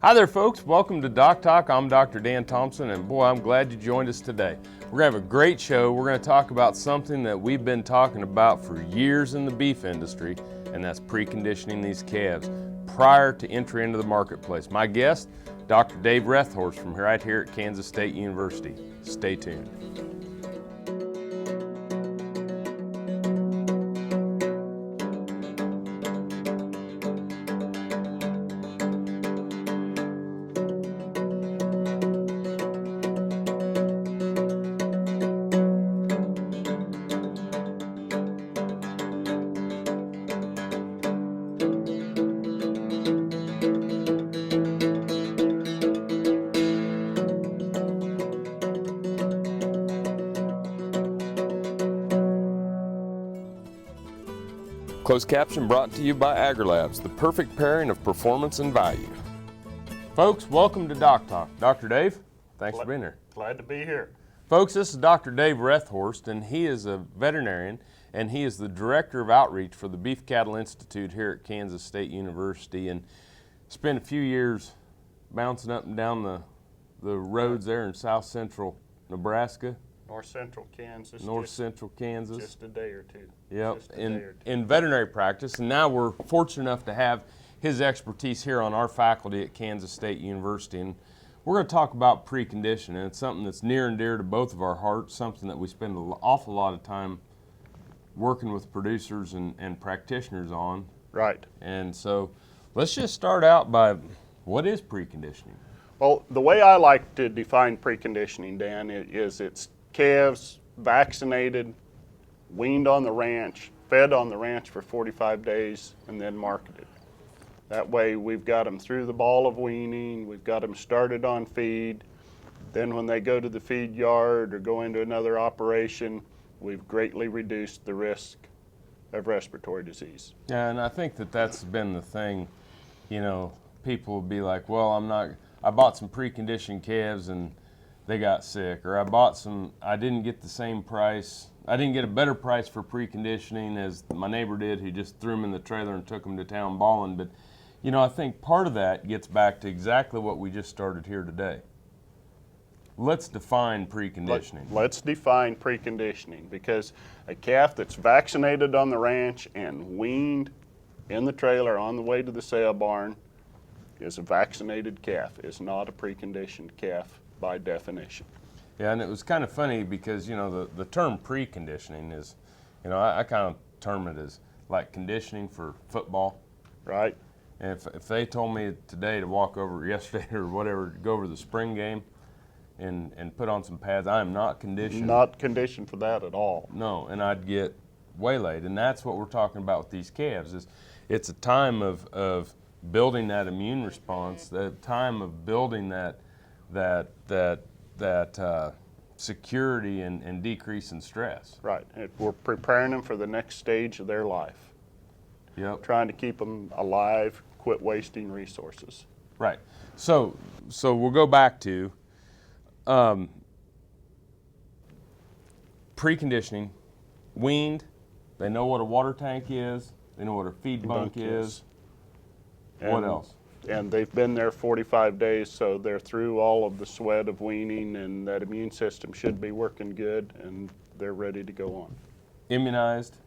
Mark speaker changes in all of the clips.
Speaker 1: Hi there folks, welcome to DocTalk. I'm Dr. Dan Thomson, and boy, I'm glad you joined us today. We're gonna have a great show. We're gonna talk about something that we've been talking about for years in the beef industry, and that's preconditioning these calves prior to entry into the marketplace. My guest, Dr. Dave Rethorst from right here at Kansas State University. Stay tuned. Closed caption brought to you by AgriLabs, the perfect pairing of performance and value. Folks, welcome to DocTalk. Dr. Dave, thanks for being here.
Speaker 2: Glad to be here.
Speaker 1: Folks, this is Dr. Dave Rethorst, and he is a veterinarian, and he is the Director of Outreach for the Beef Cattle Institute here at Kansas State University, and spent a few years bouncing up and down the roads there in south central Nebraska.
Speaker 2: North central Kansas.
Speaker 1: North central Kansas.
Speaker 2: Just a day or two.
Speaker 1: Yep, in veterinary practice, and now we're fortunate enough to have his expertise here on our faculty at Kansas State University. And we're going to talk about preconditioning. It's something that's near and dear to both of our hearts, something that we spend an awful lot of time working with producers and practitioners on.
Speaker 2: Right.
Speaker 1: And so let's just start out by, what is preconditioning?
Speaker 2: Well, the way I like to define preconditioning, Dan, is it's calves vaccinated, weaned on the ranch, fed on the ranch for 45 days, and then marketed. That way we've got them through the ball of weaning, we've got them started on feed, then when they go to the feed yard or go into another operation, we've greatly reduced the risk of respiratory disease.
Speaker 1: Yeah, and I think that that's been the thing. You know, people will be like, well, I bought some preconditioned calves and they got sick, or I didn't get the same price. I didn't get a better price for preconditioning as my neighbor did, who just threw them in the trailer and took them to town bawling. But, you know, I think part of that gets back to exactly what we just started here today. Let's define preconditioning.
Speaker 2: Let's define preconditioning, because a calf that's vaccinated on the ranch and weaned in the trailer on the way to the sale barn is a vaccinated calf, is not a preconditioned calf by definition.
Speaker 1: Yeah, and it was kind of funny because, you know, the term preconditioning is, you know, I kind of term it as like conditioning for football.
Speaker 2: Right.
Speaker 1: And if they told me today to walk over, yesterday or whatever, to go over the spring game and put on some pads, I am not conditioned.
Speaker 2: Not conditioned for that at all.
Speaker 1: No, and I'd get waylaid. And that's what we're talking about with these calves. It's a time of building that immune response, the time of building that security and decrease in stress.
Speaker 2: Right. We're preparing them for the next stage of their life.
Speaker 1: Yep.
Speaker 2: Trying to keep them alive, quit wasting resources.
Speaker 1: Right. So we'll go back to preconditioning, weaned. They know what a water tank is. They know what a feed bunk is. What else?
Speaker 2: And they've been there 45 days, so they're through all of the sweat of weaning, and that immune system should be working good, and they're ready to go on.
Speaker 1: Immunized,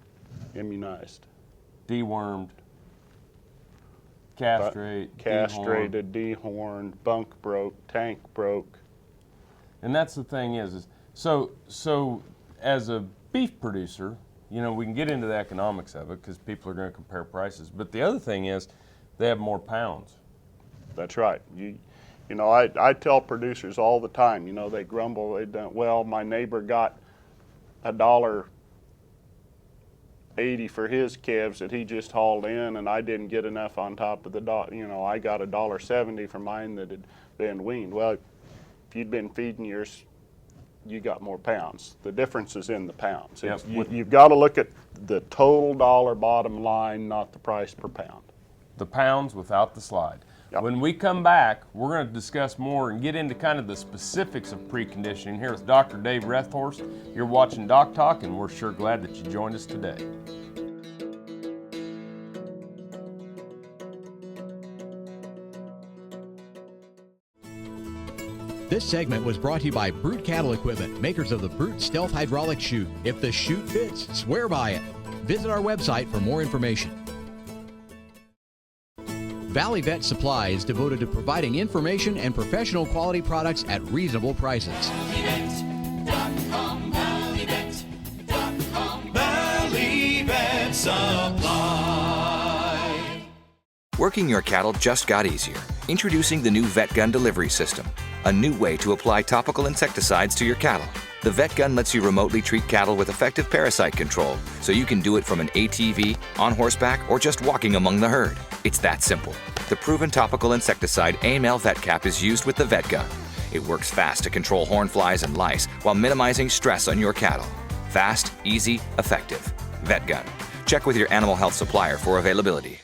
Speaker 1: dewormed,
Speaker 2: castrated, dehorned, bunk broke, tank broke.
Speaker 1: And that's the thing is so as a beef producer, you know, we can get into the economics of it because people are going to compare prices. But the other thing is they have more pounds.
Speaker 2: That's right. You know, I tell producers all the time, you know, they grumble, well, my neighbor got $1.80 for his calves that he just hauled in, and I didn't get enough on top of the you know, I got $1.70 for mine that had been weaned. Well, if you'd been feeding yours, you got more pounds. The difference is in the pounds.
Speaker 1: Yep.
Speaker 2: You've got to look at the total dollar bottom line, not the price per pound.
Speaker 1: The pounds without the slide.
Speaker 2: Yep.
Speaker 1: When we come back, we're going to discuss more and get into kind of the specifics of preconditioning here with Dr. Dave Rethorst. You're watching DocTalk, and we're sure glad that you joined us today.
Speaker 3: This segment was brought to you by Brute Cattle Equipment, makers of the Brute Stealth Hydraulic Chute. If the chute fits, swear by it. Visit our website for more information. Valley Vet Supply is devoted to providing information and professional quality products at reasonable prices.
Speaker 4: ValleyVet.com, ValleyVet.com, Valley Vet Supply.
Speaker 5: Working your cattle just got easier. Introducing the new Vet Gun delivery system, a new way to apply topical insecticides to your cattle. The Vet Gun lets you remotely treat cattle with effective parasite control, so you can do it from an ATV, on horseback, or just walking among the herd. It's that simple. The proven topical insecticide AML Vet Cap is used with the Vet Gun. It works fast to control horn flies and lice while minimizing stress on your cattle. Fast, easy, effective. Vet Gun. Check with your animal health supplier for availability.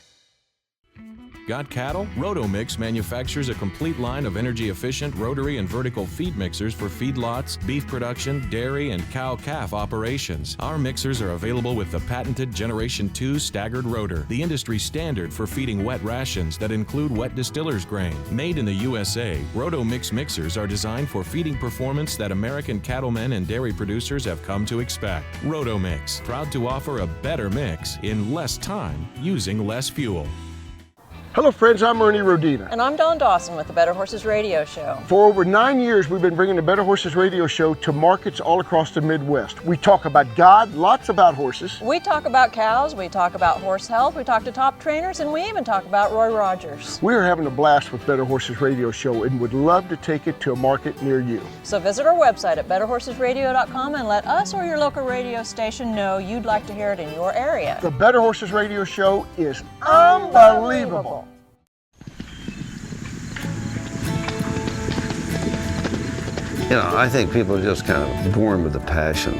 Speaker 6: Got cattle? Rotomix manufactures a complete line of energy-efficient rotary and vertical feed mixers for feedlots, beef production, dairy, and cow-calf operations. Our mixers are available with the patented Generation 2 staggered rotor, the industry standard for feeding wet rations that include wet distiller's grain. Made in the USA, Rotomix mixers are designed for feeding performance that American cattlemen and dairy producers have come to expect. Rotomix, proud to offer a better mix in less time using less fuel.
Speaker 7: Hello friends, I'm Ernie Rodina.
Speaker 8: And I'm Dawn Dawson with the Better Horses Radio Show.
Speaker 7: For over 9 years, we've been bringing the Better Horses Radio Show to markets all across the Midwest. We talk about God, lots about horses.
Speaker 8: We talk about cows, we talk about horse health, we talk to top trainers, and we even talk about Roy Rogers.
Speaker 7: We're having a blast with Better Horses Radio Show and would love to take it to a market near you.
Speaker 8: So visit our website at betterhorsesradio.com and let us or your local radio station know you'd like to hear it in your area.
Speaker 7: The Better Horses Radio Show is unbelievable.
Speaker 9: You know, I think people are just kind of born with a passion.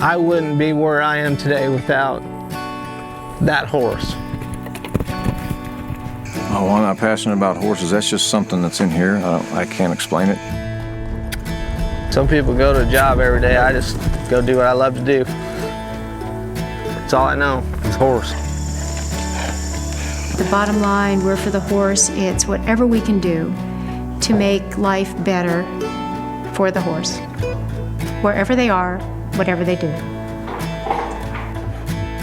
Speaker 10: I wouldn't be where I am today without that horse.
Speaker 11: Oh, I'm not passionate about horses. That's just something that's in here. I can't explain it.
Speaker 10: Some people go to a job every day. I just go do what I love to do. That's all I know is horse.
Speaker 12: The bottom line, we're for the horse. It's whatever we can do to make life better for the horse, wherever they are, whatever they do.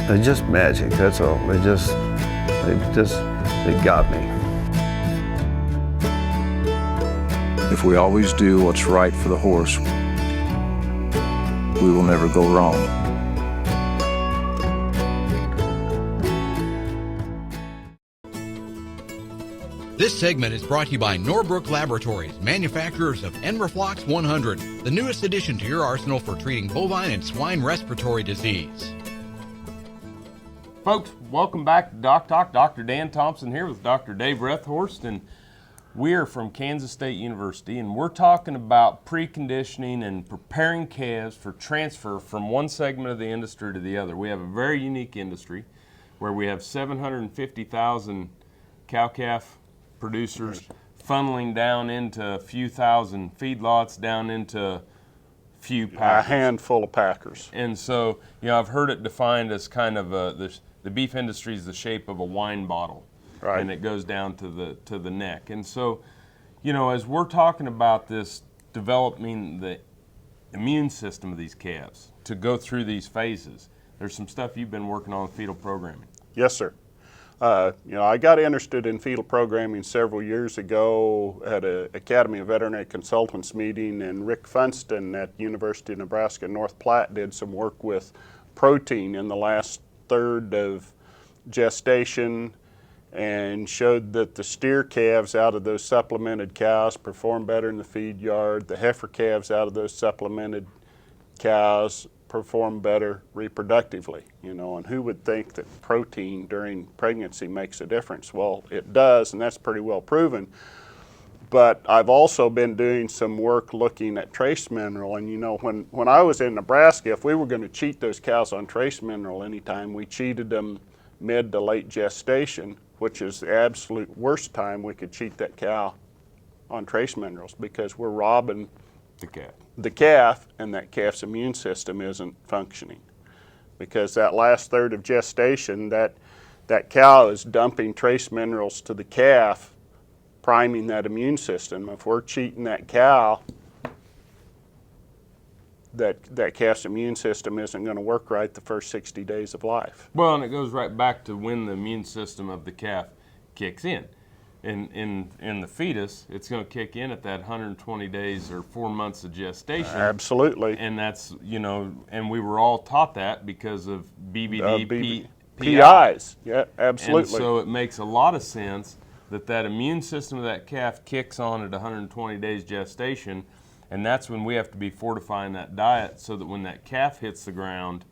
Speaker 9: They're just magic, that's all. They got me.
Speaker 11: If we always do what's right for the horse, we will never go wrong.
Speaker 3: This segment is brought to you by Norbrook Laboratories, manufacturers of Enroflox 100, the newest addition to your arsenal for treating bovine and swine respiratory disease.
Speaker 1: Folks, welcome back to DocTalk. Dr. Dan Thomson here with Dr. Dave Rethorst, and we're from Kansas State University, and we're talking about preconditioning and preparing calves for transfer from one segment of the industry to the other. We have a very unique industry where we have 750,000 cow-calf producers funneling down into a few thousand feedlots, down into a few packers.
Speaker 2: A handful of packers.
Speaker 1: And so, you know, I've heard it defined as kind of the beef industry is the shape of a wine bottle,
Speaker 2: right?
Speaker 1: And it goes down to the neck. And so, you know, as we're talking about this, developing the immune system of these calves to go through these phases, there's some stuff you've been working on with fetal programming.
Speaker 2: Yes, sir. You know, I got interested in fetal programming several years ago at an Academy of Veterinary Consultants meeting, and Rick Funston at University of Nebraska North Platte did some work with protein in the last third of gestation and showed that the steer calves out of those supplemented cows perform better in the feed yard. The heifer calves out of those supplemented cows perform better reproductively, you know, and who would think that protein during pregnancy makes a difference? Well, it does, and that's pretty well proven. But I've also been doing some work looking at trace mineral, and you know, when I was in Nebraska, if we were going to cheat those cows on trace mineral anytime, we cheated them mid to late gestation, which is the absolute worst time we could cheat that cow on trace minerals, because we're robbing the calf, and that calf's immune system isn't functioning, because that last third of gestation, that cow is dumping trace minerals to the calf priming that immune system. If we're cheating that cow, that calf's immune system isn't going to work right the first 60 days of life.
Speaker 1: Well, and it goes right back to when the immune system of the calf kicks in. In the fetus, it's going to kick in at that 120 days or 4 months of gestation.
Speaker 2: Absolutely.
Speaker 1: And that's, and we were all taught that because of BVD,
Speaker 2: PIs. Yeah, absolutely.
Speaker 1: And so it makes a lot of sense that immune system of that calf kicks on at 120 days gestation, and that's when we have to be fortifying that diet so that when that calf hits the ground,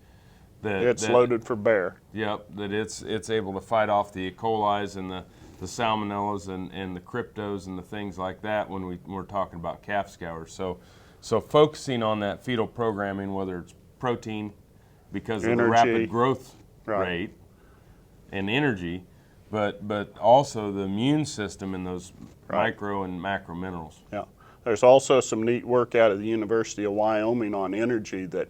Speaker 2: it's loaded for bear.
Speaker 1: Yep, that it's able to fight off the E. coli's and the salmonellas and the cryptos and the things like that when we're talking about calf scours. So focusing on that fetal programming, whether it's protein because of the rapid growth rate and energy, but also the immune system and those micro and macro minerals.
Speaker 2: Yeah. There's also some neat work out of the University of Wyoming on energy, that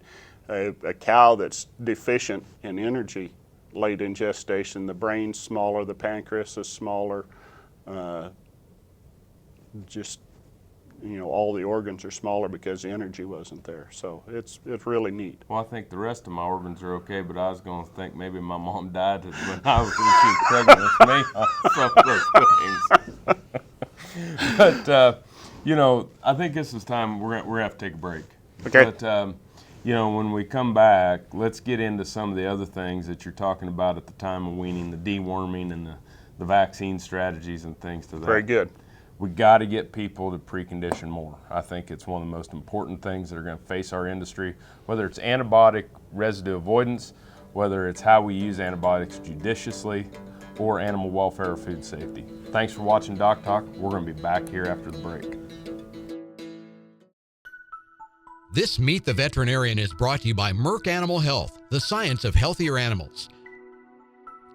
Speaker 2: a cow that's deficient in energy late in gestation, the brain's smaller, the pancreas is smaller, all the organs are smaller because the energy wasn't there. So it's really neat.
Speaker 1: Well, I think the rest of my organs are okay, but I was going to think maybe my mom died when she was pregnant with me on some of those things. But I think this is time we're gonna have to take a break.
Speaker 2: Okay.
Speaker 1: But when we come back, let's get into some of the other things that you're talking about at the time of weaning, the deworming and the vaccine strategies and things to that.
Speaker 2: Very good.
Speaker 1: We got to get people to precondition more. I think it's one of the most important things that are going to face our industry, whether it's antibiotic residue avoidance, whether it's how we use antibiotics judiciously, or animal welfare or food safety. Thanks for watching DocTalk. We're going to be back here after the break.
Speaker 3: This Meet the Veterinarian is brought to you by Merck Animal Health, the science of healthier animals.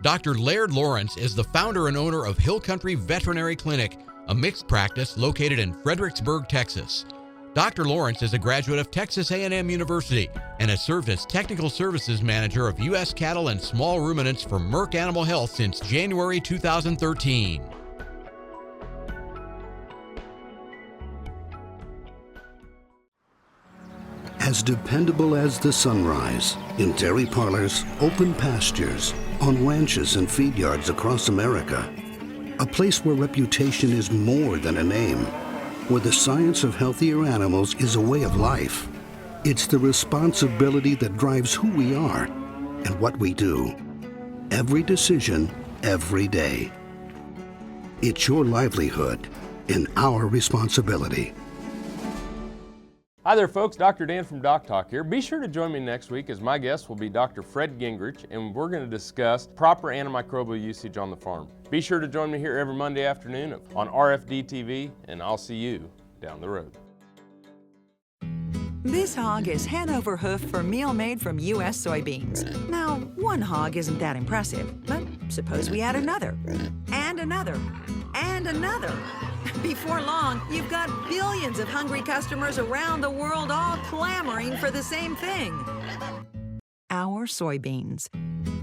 Speaker 3: Dr. Laird Lawrence is the founder and owner of Hill Country Veterinary Clinic, a mixed practice located in Fredericksburg, Texas. Dr. Lawrence is a graduate of Texas A&M University and has served as Technical Services Manager of U.S. Cattle and Small Ruminants for Merck Animal Health since January 2013.
Speaker 13: As dependable as the sunrise, in dairy parlors, open pastures, on ranches and feed yards across America. A place where reputation is more than a name, where the science of healthier animals is a way of life. It's the responsibility that drives who we are and what we do. Every decision, every day. It's your livelihood and our responsibility.
Speaker 1: Hi there, folks. Dr. Dan from DocTalk here. Be sure to join me next week as my guest will be Dr. Fred Gingrich, and we're going to discuss proper antimicrobial usage on the farm. Be sure to join me here every Monday afternoon on RFD TV, and I'll see you down the road.
Speaker 14: This hog is head over hoof for meal made from U.S. soybeans. Now, one hog isn't that impressive, but suppose we add another, and another, and another. Before long, you've got billions of hungry customers around the world all clamoring for the same thing. Our soybeans.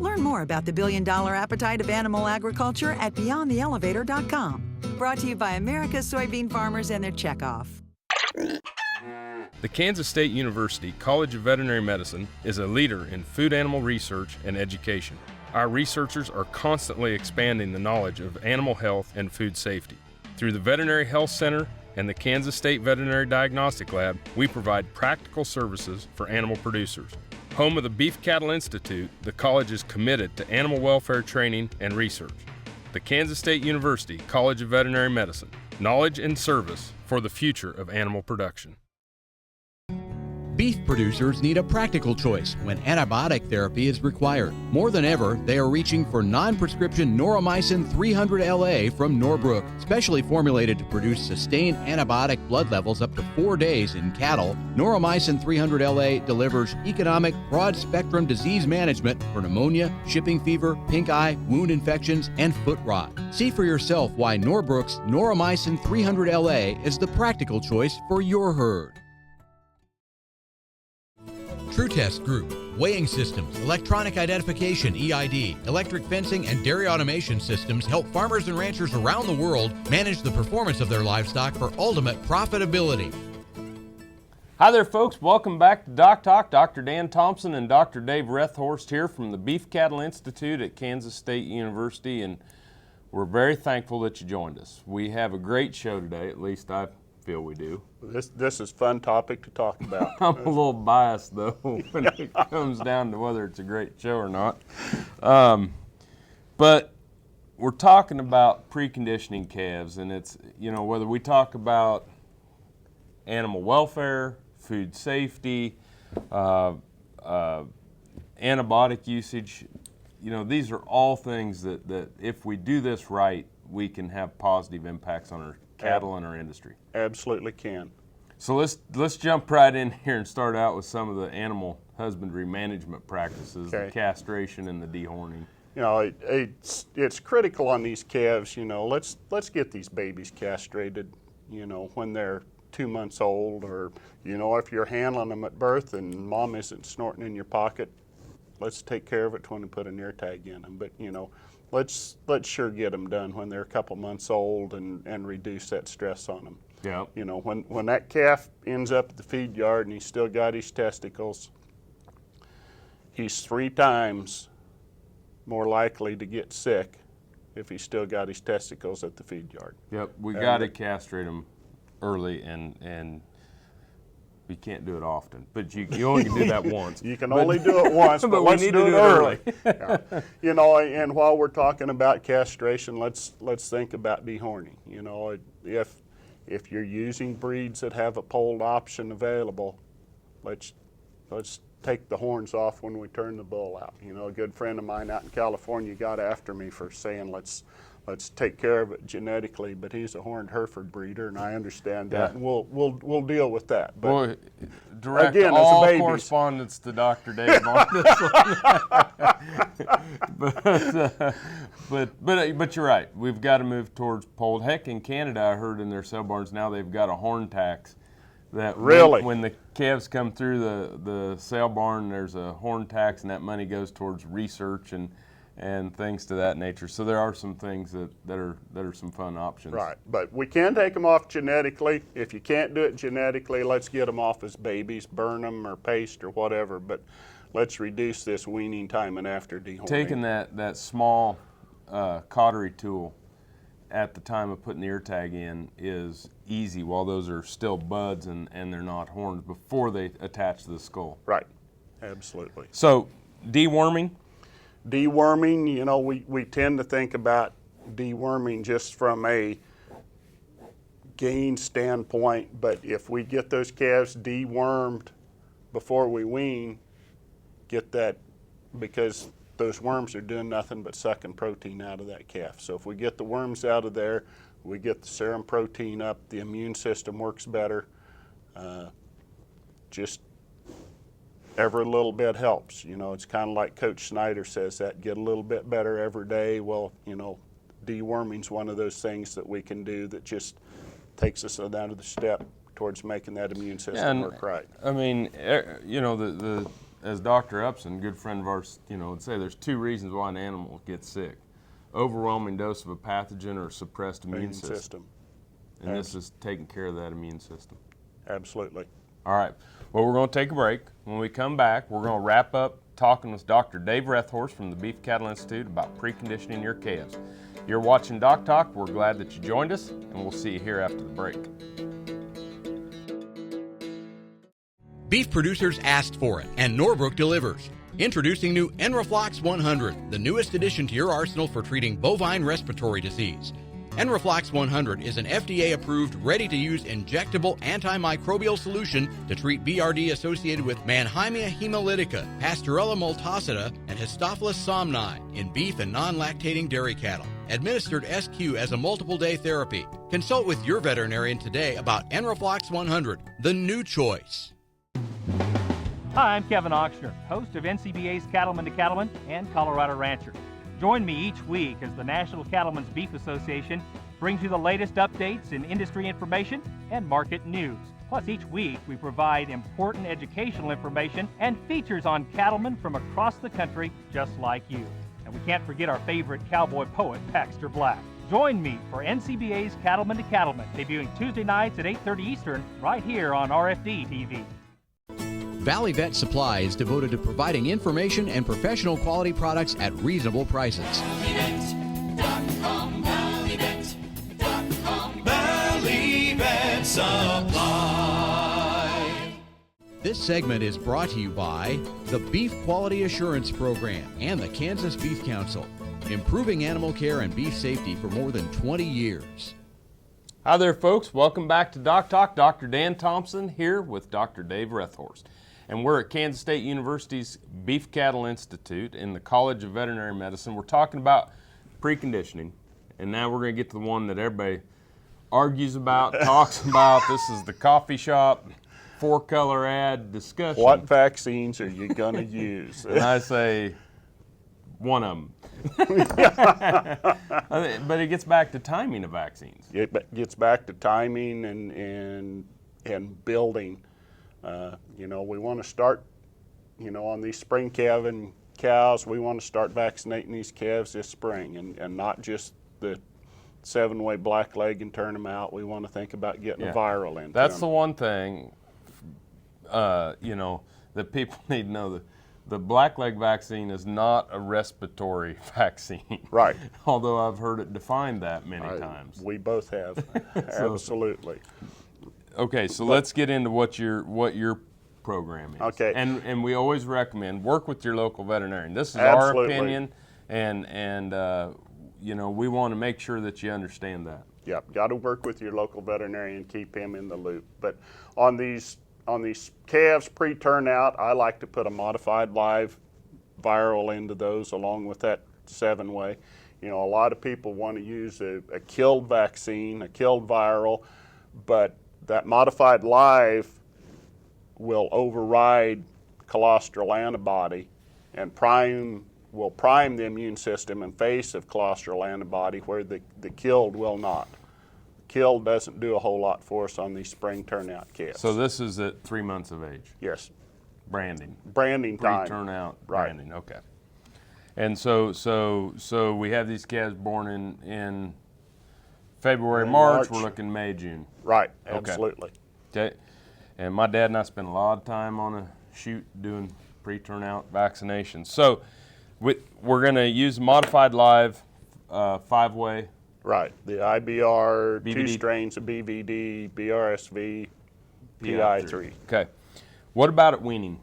Speaker 14: Learn more about the billion-dollar appetite of animal agriculture at BeyondTheElevator.com. Brought to you by America's soybean farmers and their checkoff.
Speaker 1: The Kansas State University College of Veterinary Medicine is a leader in food animal research and education. Our researchers are constantly expanding the knowledge of animal health and food safety. Through the Veterinary Health Center and the Kansas State Veterinary Diagnostic Lab, we provide practical services for animal producers. Home of the Beef Cattle Institute, the college is committed to animal welfare training and research. The Kansas State University College of Veterinary Medicine, knowledge and service for the future of animal production.
Speaker 3: Beef producers need a practical choice when antibiotic therapy is required. More than ever, they are reaching for non-prescription Noromycin 300LA from Norbrook. Specially formulated to produce sustained antibiotic blood levels up to 4 days in cattle, Noromycin 300LA delivers economic, broad-spectrum disease management for pneumonia, shipping fever, pink eye, wound infections, and foot rot. See for yourself why Norbrook's Noromycin 300LA is the practical choice for your herd. True Test Group, weighing systems, electronic identification, EID, electric fencing, and dairy automation systems help farmers and ranchers around the world manage the performance of their livestock for ultimate profitability.
Speaker 1: Hi there, folks. Welcome back to Doc Talk. Dr. Dan Thomson and Dr. Dave Rethorst here from the Beef Cattle Institute at Kansas State University, and we're very thankful that you joined us. We have a great show today, at least I feel we do.
Speaker 2: This is a fun topic to talk about.
Speaker 1: I'm a little biased, though, when it comes down to whether it's a great show or not. But we're talking about preconditioning calves, and it's, you know, whether we talk about animal welfare, food safety, antibiotic usage, you know, these are all things that if we do this right, we can have positive impacts on our cattle and our industry.
Speaker 2: Absolutely can.
Speaker 1: So let's jump right in here and start out with some of the animal husbandry management practices, the castration and the dehorning.
Speaker 2: You know, it's critical on these calves. You know, let's get these babies castrated. You know, when they're 2 months old, or you know, if you're handling them at birth and mom isn't snorting in your pocket, let's take care of it when we put an ear tag in them. But you know, let's sure get them done when they're a couple months old and reduce that stress on them.
Speaker 1: Yeah.
Speaker 2: You know, when that calf ends up at the feed yard and he's still got his testicles, he's 3 times more likely to get sick if he's still got his testicles at the feed yard.
Speaker 1: Yep, we got to castrate them early, and we can't do it often, but you only can do that once.
Speaker 2: You can only do it once, but let's do it early. Yeah. You know, and while we're talking about castration, let's think about dehorning. You know, if you're using breeds that have a polled option available, let's take the horns off when we turn the bull out. You know, a good friend of mine out in California got after me for saying let's take care of it genetically, but he's a horned Hereford breeder, and I understand that, and we'll deal with that. But
Speaker 1: boy, direct
Speaker 2: again,
Speaker 1: all
Speaker 2: as a
Speaker 1: correspondence to Dr. Dave on this one. but you're right. We've got to move towards polled. Heck, in Canada, I heard in their sale barns now they've got a horn tax. That
Speaker 2: really,
Speaker 1: when the calves come through the sale barn, there's a horn tax, and that money goes towards research and things to that nature. So there are some things that are some fun options.
Speaker 2: Right, but we can take them off genetically. If you can't do it genetically, let's get them off as babies, burn them or paste or whatever, but let's reduce this weaning time and after dehorning.
Speaker 1: Taking that small cautery tool at the time of putting the ear tag in is easy while those are still buds and they're not horns before they attach to the skull.
Speaker 2: Right, absolutely.
Speaker 1: So deworming?
Speaker 2: Deworming, you know, we tend to think about deworming just from a gain standpoint, but if we get those calves dewormed before we wean, get that, because those worms are doing nothing but sucking protein out of that calf. So if we get the worms out of there, we get the serum protein up, the immune system works better. Just every little bit helps. You know, it's kind of like Coach Snyder says that, get a little bit better every day. Well, you know, deworming's one of those things that we can do that just takes us another step towards making that immune system work right.
Speaker 1: I mean, you know, as Dr. Upson, good friend of ours, you know, would say there's 2 reasons why an animal gets sick. Overwhelming dose of a pathogen or suppressed immune system. And this is taking care of that immune system.
Speaker 2: Absolutely.
Speaker 1: All right. Well, we're going to take a break. When we come back, we're going to wrap up talking with Dr. Dave Rethorst from the Beef Cattle Institute about preconditioning your calves. You're watching Doc Talk. We're glad that you joined us, and we'll see you here after the break.
Speaker 3: Beef producers asked for it, and Norbrook delivers. Introducing new Enroflox 100, the newest addition to your arsenal for treating bovine respiratory disease. Enroflox 100 is an FDA-approved, ready-to-use injectable antimicrobial solution to treat BRD associated with Mannheimia hemolytica, Pasteurella multocida, and Histophilus somni in beef and non-lactating dairy cattle. Administered SQ as a multiple-day therapy. Consult with your veterinarian today about Enroflox 100, the new choice.
Speaker 15: Hi, I'm Kevin Ochsner, host of NCBA's Cattleman to Cattleman and Colorado Rancher. Join me each week as the National Cattlemen's Beef Association brings you the latest updates in industry information and market news. Plus, each week we provide important educational information and features on cattlemen from across the country just like you. And we can't forget our favorite cowboy poet, Baxter Black. Join me for NCBA's Cattleman to Cattleman, debuting Tuesday nights at 8:30 Eastern, right here on RFD TV.
Speaker 3: Valley Vet Supply is devoted to providing information and professional quality products at reasonable prices.
Speaker 4: Valley Vet Supply.
Speaker 3: This segment is brought to you by the Beef Quality Assurance Program and the Kansas Beef Council, improving animal care and beef safety for more than 20 years.
Speaker 1: Hi there, folks. Welcome back to Doc Talk. Dr. Dan Thomson here with Dr. Dave Rethorst. And we're at Kansas State University's Beef Cattle Institute in the College of Veterinary Medicine. We're talking about preconditioning, and now we're going to get to the one that everybody argues about, talks about. This is the coffee shop, four-color ad discussion.
Speaker 2: What vaccines are you going to use?
Speaker 1: And I say, one of them. But it gets back to timing of vaccines.
Speaker 2: It gets back to timing and building. You know, we want to start, you know, on these spring calving cows, we want to start vaccinating these calves this spring and not just the 7-way black leg and turn them out. We want to think about getting a viral in.
Speaker 1: That's the one thing, you know, that people need to know. The blackleg vaccine is not a respiratory vaccine.
Speaker 2: Right.
Speaker 1: Although I've heard it defined that many times.
Speaker 2: We both have. Absolutely.
Speaker 1: Okay, so let's get into what your program is.
Speaker 2: Okay.
Speaker 1: And we always recommend work with your local veterinarian. This is
Speaker 2: Absolutely.
Speaker 1: our opinion, and you know, we want to make sure that you understand that.
Speaker 2: Yep, got to work with your local veterinarian, keep him in the loop. But on these calves pre-turnout, I like to put a modified live viral into those along with that 7-way. You know, a lot of people want to use a killed vaccine, a killed viral, but that modified live will override colostral antibody and will prime the immune system in face of colostral antibody, where the killed will not. Killed doesn't do a whole lot for us on these spring turnout calves.
Speaker 1: So this is at 3 months of age?
Speaker 2: Yes.
Speaker 1: Branding.
Speaker 2: Branding time.
Speaker 1: Pre-turnout
Speaker 2: Right.
Speaker 1: branding, okay. And so we have these calves born in February, March. We're looking May, June.
Speaker 2: Right, absolutely.
Speaker 1: Okay. And my dad and I spent a lot of time on a shoot doing pre-turnout vaccinations. So we're going to use modified live 5-way.
Speaker 2: Right. The IBR,
Speaker 1: BVD.
Speaker 2: 2 strains of BVD, BRSV, PI3.
Speaker 1: Okay. What about at weaning?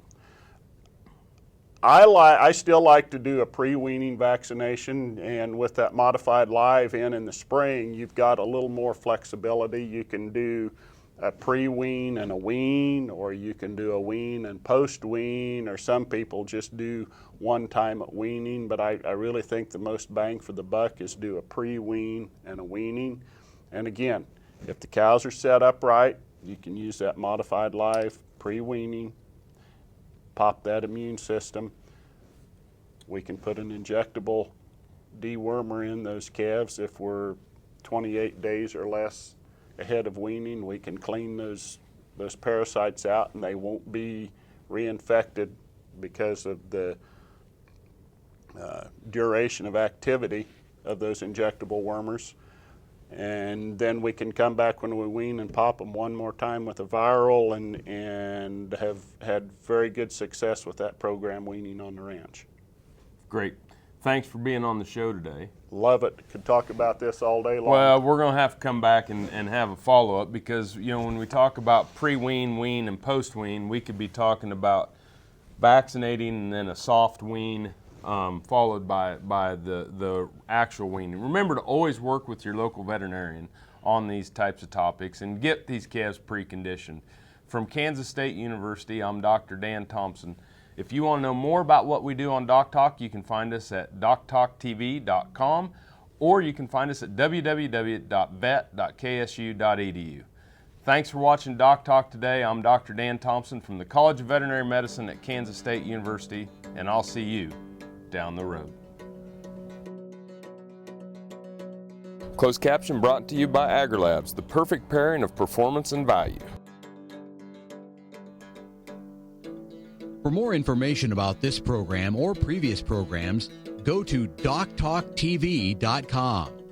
Speaker 2: I still like to do a pre-weaning vaccination, and with that modified live in the spring, you've got a little more flexibility. You can do a pre-wean and a wean, or you can do a wean and post-wean, or some people just do one time at weaning, but I really think the most bang for the buck is do a pre-wean and a weaning. And again, if the cows are set up right, you can use that modified live pre-weaning, pop that immune system. We can put an injectable dewormer in those calves if we're 28 days or less ahead of weaning. We can clean those parasites out, and they won't be reinfected because of the duration of activity of those injectable wormers. And then we can come back when we wean and pop them one more time with a viral, and have had very good success with that program weaning on the ranch.
Speaker 1: Great. Thanks for being on the show today.
Speaker 2: Love it. Could talk about this all day long.
Speaker 1: Well, we're going to have to come back and have a follow-up, because, you know, when we talk about pre-wean, wean, and post-wean, we could be talking about vaccinating and then a soft wean, followed by the actual weaning. Remember to always work with your local veterinarian on these types of topics and get these calves preconditioned. From Kansas State University, I'm Dr. Dan Thomson. If you want to know more about what we do on DocTalk, you can find us at DocTalkTV.com, or you can find us at www.vet.ksu.edu. Thanks for watching DocTalk today. I'm Dr. Dan Thomson from the College of Veterinary Medicine at Kansas State University, and I'll see you down the road. Closed caption brought to you by AgriLabs, the perfect pairing of performance and value.
Speaker 3: For more information about this program or previous programs, go to DocTalkTV.com.